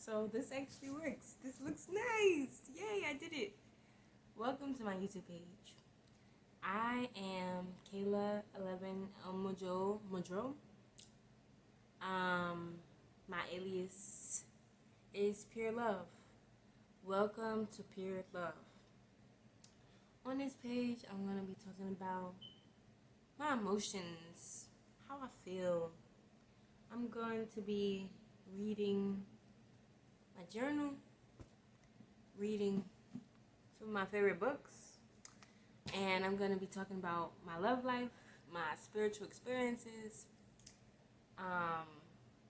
So this actually works. This looks nice. Yay, I did it. Welcome to my YouTube page. I am Kayla 11 Mudro. My alias is Pure Love. Welcome to Pure Love. On this page, I'm going to be talking about my emotions, how I feel. I'm going to be reading my journal, reading some of my favorite books, and I'm going to be talking about my love life, my spiritual experiences,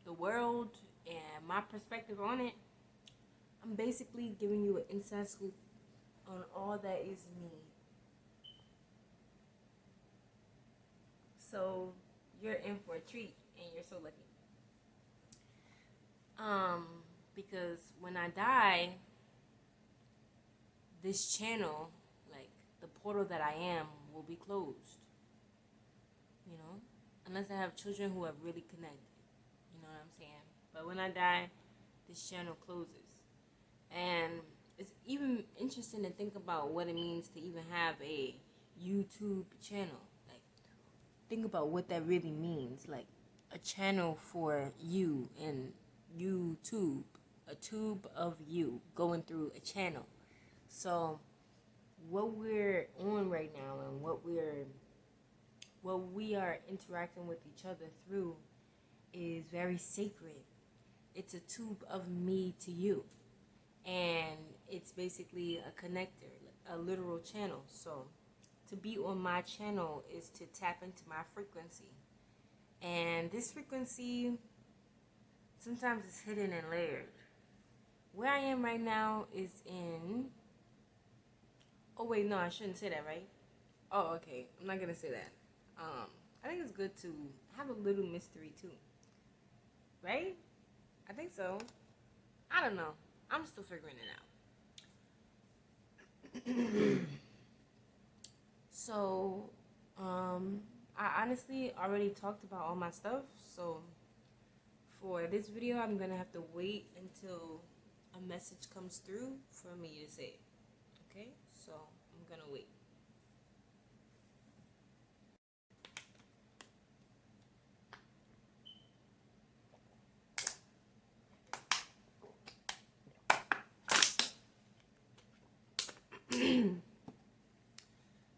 the world, and my perspective on it. I'm basically giving you an inside scoop on all that is me. So you're in for a treat, and you're so lucky. Because when I die, this channel, like the portal that I am, will be closed. You know, unless I have children who have really connected. You know what I'm saying? But when I die, this channel closes. And it's even interesting to think about what it means to even have a YouTube channel. Like, think about what that really means. Like, a channel for you and YouTube. A tube of you going through a channel. So, what we're on right now and what we are interacting with each other through is very sacred. It's a tube of me to you. And it's basically a connector, a literal channel. So to be on my channel is to tap into my frequency. And this frequency sometimes is hidden and layered. Where I am right now is in... Oh wait, no, I shouldn't say that, right? Oh, okay. I'm not gonna say that. I think it's good to have a little mystery too. Right? I think so. I don't know. I'm still figuring it out. So, I honestly already talked about all my stuff. So, for this video, I'm gonna have to wait until a message comes through for me to say it. Okay? So, I'm gonna wait.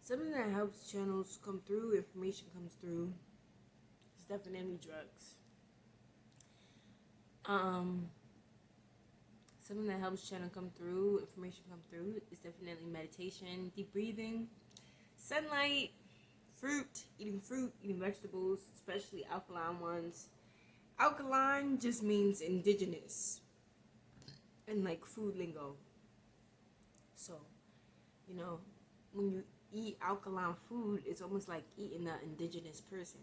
Something that helps channels come through, information comes through, is definitely drugs. Something that helps channel come through, information come through, is definitely meditation, deep breathing, sunlight, eating vegetables, especially alkaline ones. Alkaline just means indigenous in like food lingo. So, you know, when you eat alkaline food, it's almost like eating an indigenous person.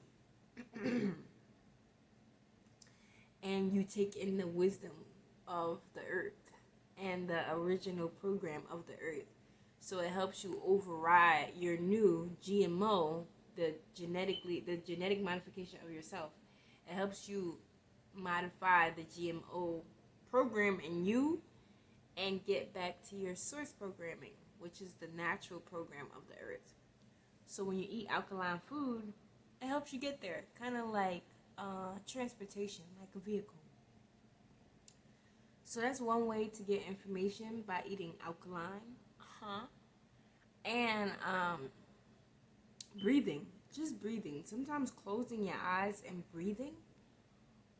And you take in the wisdom of the earth and the original program of the earth. So it helps you override your new GMO, the genetic modification of yourself. It helps you modify the GMO program in you and get back to your source programming, which is the natural program of the earth. So when you eat alkaline food, it helps you get there, kind of like transportation, like a vehicle. So that's one way to get information, by eating alkaline. And breathing, just breathing. Sometimes closing your eyes and breathing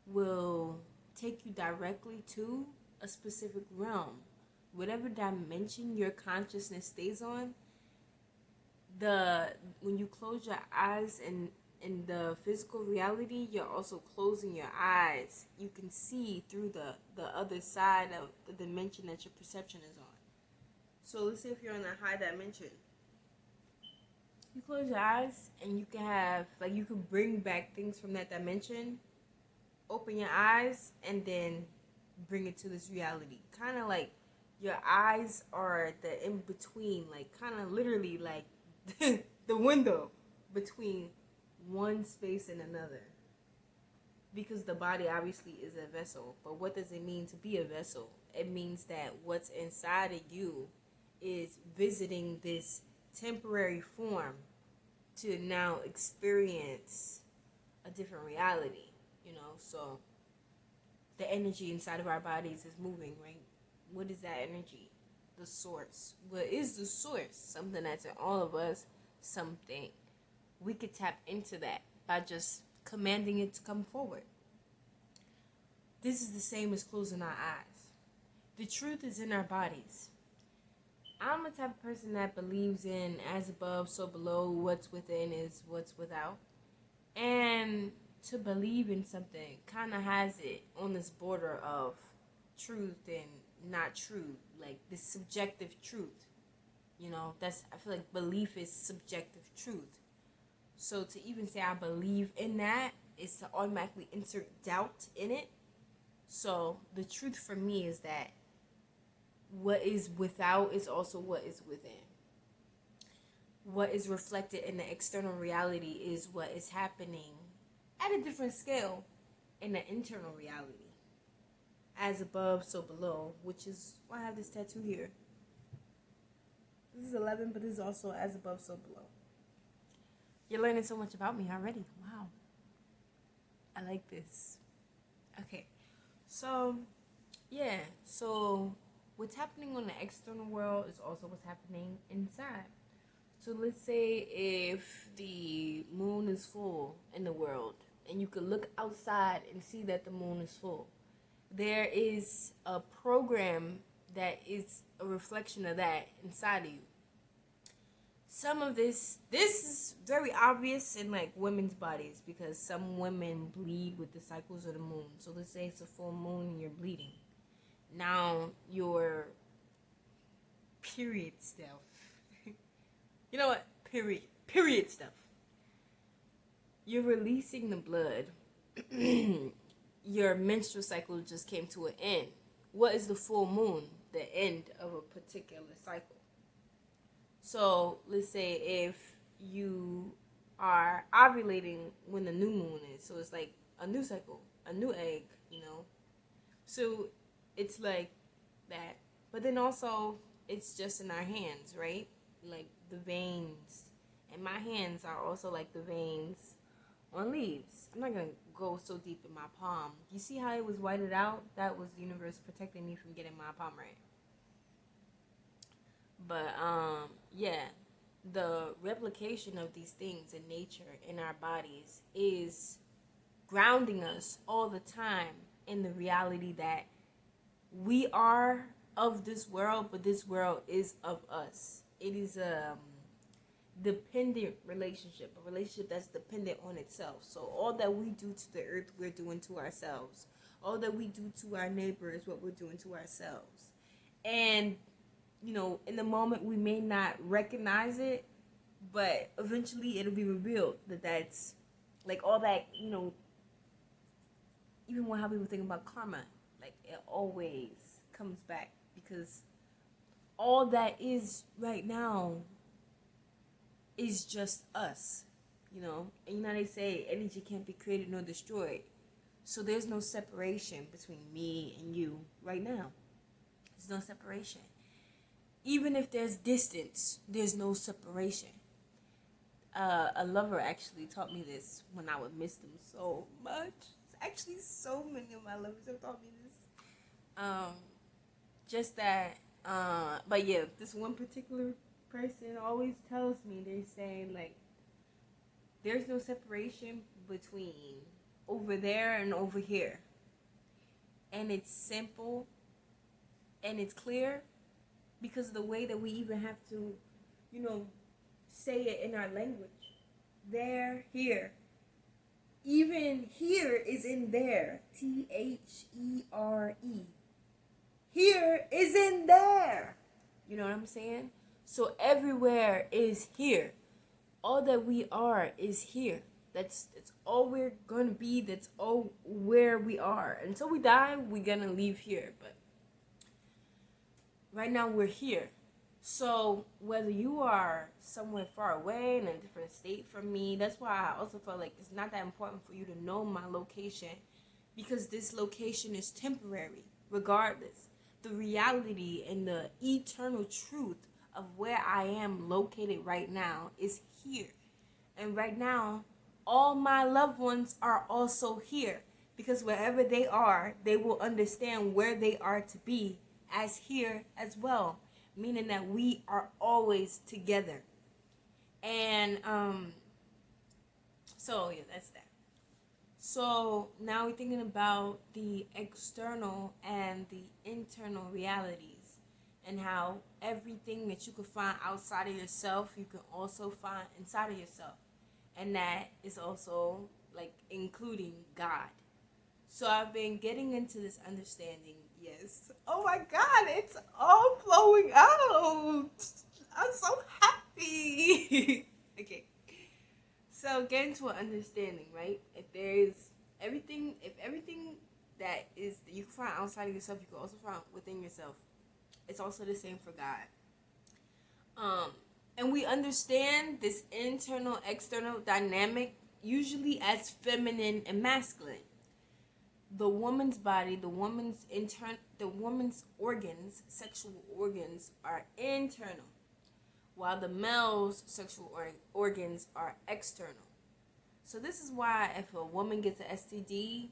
will take you directly to a specific realm. Whatever dimension your consciousness stays on, when you close your eyes and in the physical reality, you're also closing your eyes. You can see through the other side of the dimension that your perception is on. So let's say if you're in a high dimension, you close your eyes and you can have, like, you can bring back things from that dimension, open your eyes, and then bring it to this reality. Kind of like your eyes are the in-between, like kind of literally like the window between one space and another. because the body obviously is a vessel. But what does it mean to be a vessel? It means that what's inside of you is visiting this temporary form to now experience a different reality, you know. So the energy inside of our bodies is moving, right? What is that energy? The source. What is the source? Something that's in all of us, something. We could tap into that by just commanding it to come forward. This is the same as closing our eyes. The truth is in our bodies. I'm the type of person that believes in as above, so below, what's within is what's without. And to believe in something kind of has it on this border of truth and not true, like this subjective truth. You know, I feel like belief is subjective truth. So to even say I believe in that is to automatically insert doubt in it. So the truth for me is that what is without is also what is within. What is reflected in the external reality is what is happening at a different scale in the internal reality. As above, so below, which is why I have this tattoo here. This is 11, but this is also as above, so below. You're learning so much about me already. Wow. I like this. Okay. So, yeah. So, what's happening on the external world is also what's happening inside. So, let's say if the moon is full in the world, and you could look outside and see that the moon is full. There is a program that is a reflection of that inside of you. Some of this is very obvious in like women's bodies because some women bleed with the cycles of the moon. So let's say it's a full moon and you're bleeding. Now your period stuff. You know what? Period stuff. You're releasing the blood. Your menstrual cycle just came to an end. What is the full moon? The end of a particular cycle. So let's say if you are ovulating when the new moon is, so it's like a new cycle, a new egg, you know. So it's like that. But then also it's just in our hands, right? Like the veins. And my hands are also like the veins on leaves. I'm not gonna go so deep in my palm. You see how it was whited out? That was the universe protecting me from getting my palm right. But yeah, the replication of these things in nature, in our bodies, is grounding us all the time in the reality that we are of this world, but this world is of us. It is a dependent relationship, a relationship that's dependent on itself. So all that we do to the earth, we're doing to ourselves. All that we do to our neighbor is what we're doing to ourselves. And, you know, in the moment we may not recognize it, but eventually it'll be revealed that that's, like all that, you know, even when how people think about karma, like it always comes back because all that is right now is just us, you know. And you know they say energy can't be created nor destroyed. So there's no separation between me and you right now. There's no separation. Even if there's distance, there's no separation. A lover actually taught me this when I would miss them so much. Actually, so many of my lovers have taught me this. Just that, but yeah, this one particular person always tells me, they're saying like, there's no separation between over there and over here. And it's simple and it's clear because of the way that we even have to, you know, say it in our language. There, here. Even here is in there. THERE. Here is in there. You know what I'm saying? So everywhere is here. All that we are is here. That's all we're going to be. That's all where we are. Until we die, we're going to leave here. But right now we're here. So whether you are somewhere far away in a different state from me, that's why I also felt like it's not that important for you to know my location, because this location is temporary regardless. The reality and the eternal truth of where I am located right now is here. And right now, all my loved ones are also here, because wherever they are, they will understand where they are to be as here as well, meaning that we are always together. And so yeah, that's that. So now we're thinking about the external and the internal realities, and how everything that you can find outside of yourself, you can also find inside of yourself. And that is also like including God. So I've been getting into this understanding. Yes. Oh my God, it's all flowing out. I'm so happy. Okay. So get into an understanding, right? If everything that is you can find outside of yourself, you can also find within yourself. It's also the same for God. Um, and we understand this internal external dynamic usually as feminine and masculine. The woman's body, the woman's organs, sexual organs are internal, while the male's sexual organs are external. So this is why if a woman gets an STD,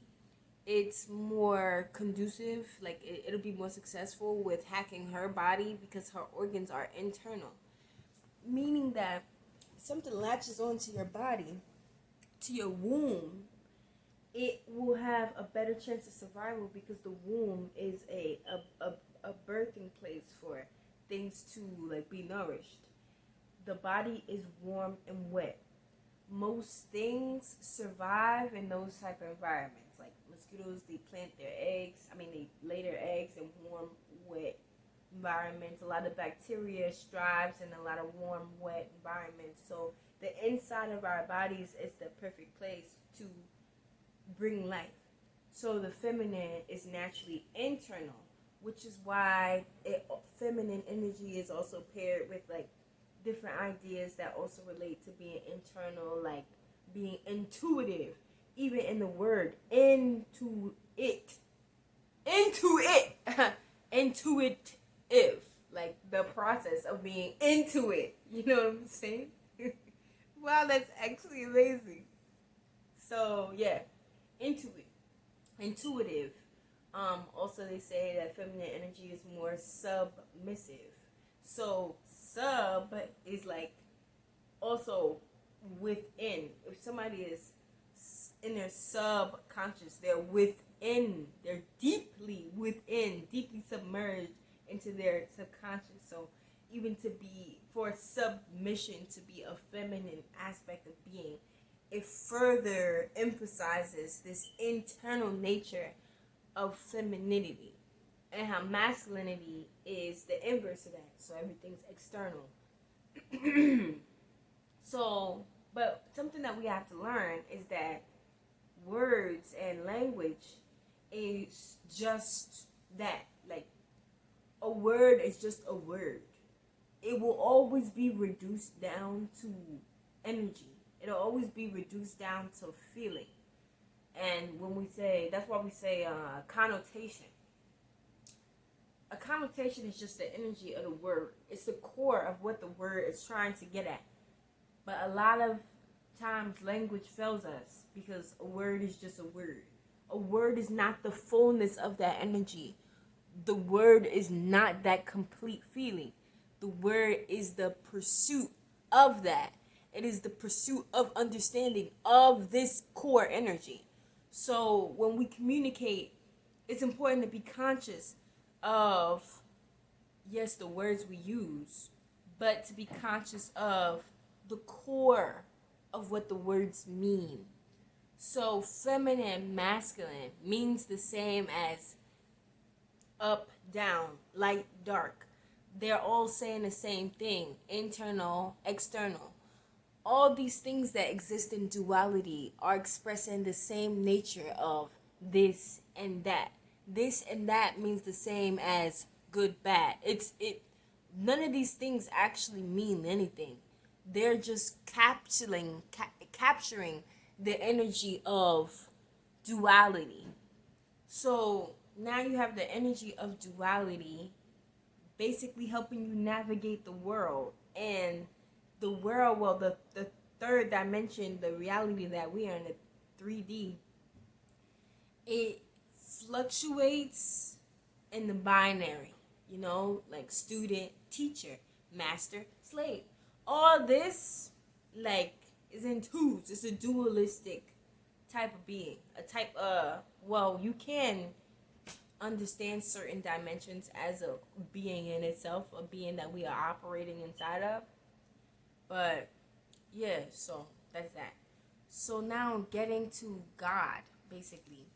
it's more conducive, like it'll be more successful with hacking her body because her organs are internal. Meaning that something latches onto your body, to your womb, it will have a better chance of survival, because the womb is a birthing place for things to like be nourished. The body is warm and wet. Most things survive in those type of environments. Like mosquitoes, they lay their eggs in warm, wet environments. A lot of bacteria strives in a lot of warm, wet environments. So the inside of our bodies is the perfect place to bring life. So the feminine is naturally internal, which is why feminine energy is also paired with like different ideas that also relate to being internal, like being intuitive. Even in the word into it, intuitive, like the process of being into it. You know what I'm saying? Wow, that's actually amazing. So yeah, intuitive. Also, they say that feminine energy is more submissive. So sub is like also within. If somebody is in their subconscious, they're deeply within, deeply submerged into their subconscious. So even for submission to be a feminine aspect of being, it further emphasizes this internal nature of femininity, and how masculinity is the inverse of that. So everything's external. So, but something that we have to learn is that words and language is just that. Like, a word is just a word. It will always be reduced down to energy. It'll always be reduced down to feeling. And when we say, that's why we say connotation. A connotation is just the energy of the word. It's the core of what the word is trying to get at. But a lot of times language fails us because a word is just a word. A word is not the fullness of that energy. The word is not that complete feeling. The word is the pursuit of that. It is the pursuit of understanding of this core energy. So when we communicate, it's important to be conscious of, yes, the words we use, but to be conscious of the core of what the words mean. So feminine, masculine means the same as up, down, light, dark. They're all saying the same thing: internal, external. All these things that exist in duality are expressing the same nature of this and that. This and that means the same as good, bad. None of these things actually mean anything. They're just capturing the energy of duality. So now you have the energy of duality basically helping you navigate the world. And the world, well, the third dimension, the reality that we are in, the 3D, it fluctuates in the binary, like student, teacher, master, slave. All this, like, is in twos. It's a dualistic type of being. A type, well, you can understand certain dimensions as a being in itself, a being that we are operating inside of. But yeah, so that's that. So now getting to God, basically.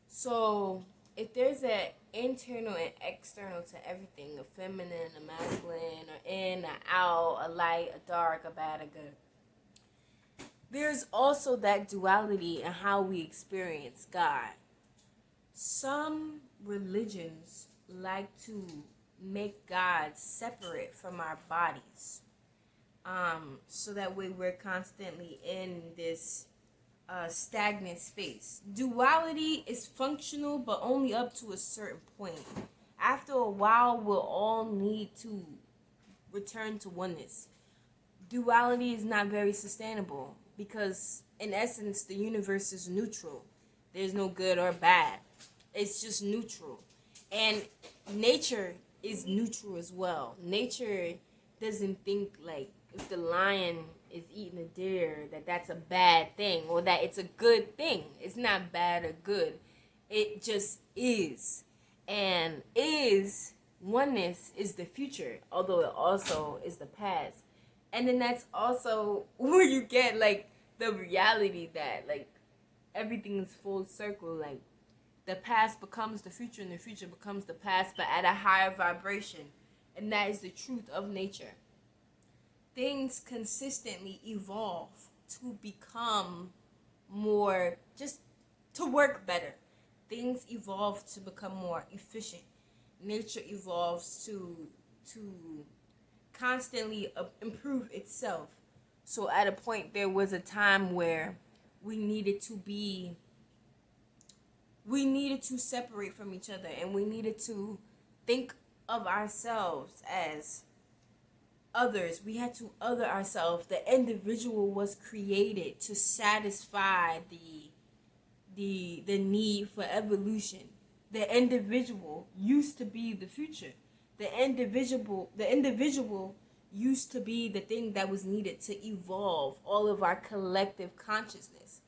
So if there's an internal and external to everything, a feminine, a masculine, or in, a out, a light, a dark, a bad, a good, there's also that duality in how we experience God. Some religions like to make God separate from our bodies. So that way we're constantly in this stagnant space. Duality is functional, but only up to a certain point. After a while, we'll all need to return to oneness. Duality is not very sustainable because, in essence, the universe is neutral. There's no good or bad. It's just neutral. And nature is neutral as well. Nature doesn't think like if the lion is eating a deer that that's a bad thing or that it's a good thing. It's not bad or good. It just is. And oneness is the future, although it also is the past. And then that's also where you get like the reality that like everything is full circle. Like the past becomes the future and the future becomes the past, but at a higher vibration. And that is the truth of nature. Things consistently evolve to become more, just to work better. Things evolve to become more efficient. Nature evolves to constantly improve itself. So at a point there was a time where we needed to separate from each other, and we needed to think of ourselves as others. We had to other ourselves. The individual was created to satisfy the need for evolution. The individual used to be the future. The individual used to be the thing that was needed to evolve all of our collective consciousness.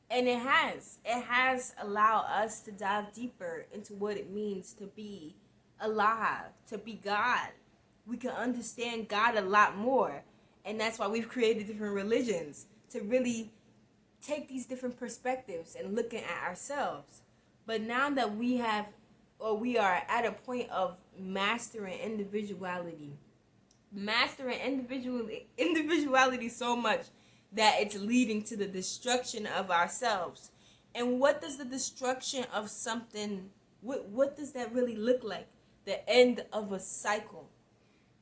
And it has allowed us to dive deeper into what it means to be alive, to be God. We can understand God a lot more. And that's why we've created different religions, to really take these different perspectives and looking at ourselves. But now that we are at a point of mastering individuality so much that it's leading to the destruction of ourselves. And what does the destruction of something, what does that really look like? The end of a cycle.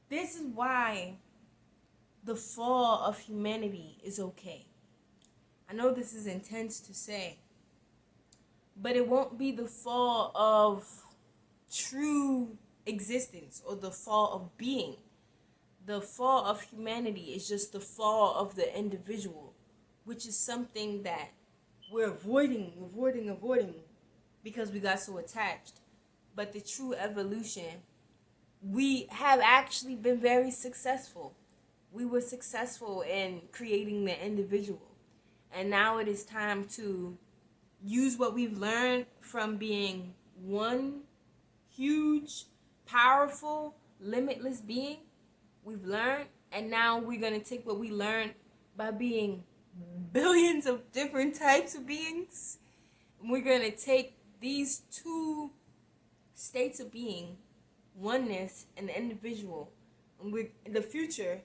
This is why the fall of humanity is okay. I know this is intense to say, but it won't be the fall of true existence or the fall of being. The fall of humanity is just the fall of the individual, which is something that we're avoiding because we got so attached. But the true evolution, we have actually been very successful. We were successful in creating the individual. And now it is time to use what we've learned from being one huge, powerful, limitless being. We've learned, and now we're going to take what we learned by being billions of different types of beings. And we're going to take these two states of being, oneness and the individual, and the future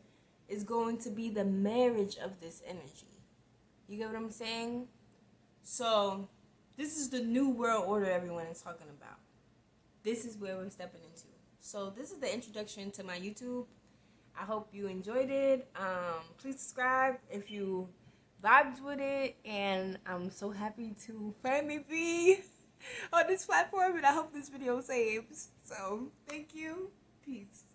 is going to be the marriage of this energy. You get what I'm saying? So this is the new world order everyone is talking about. This is where we're stepping into. So this is the introduction to my YouTube. I hope you enjoyed it. Please subscribe if you vibed with it, and I'm so happy to finally be on this platform, and I hope this video saves. So thank you. Peace.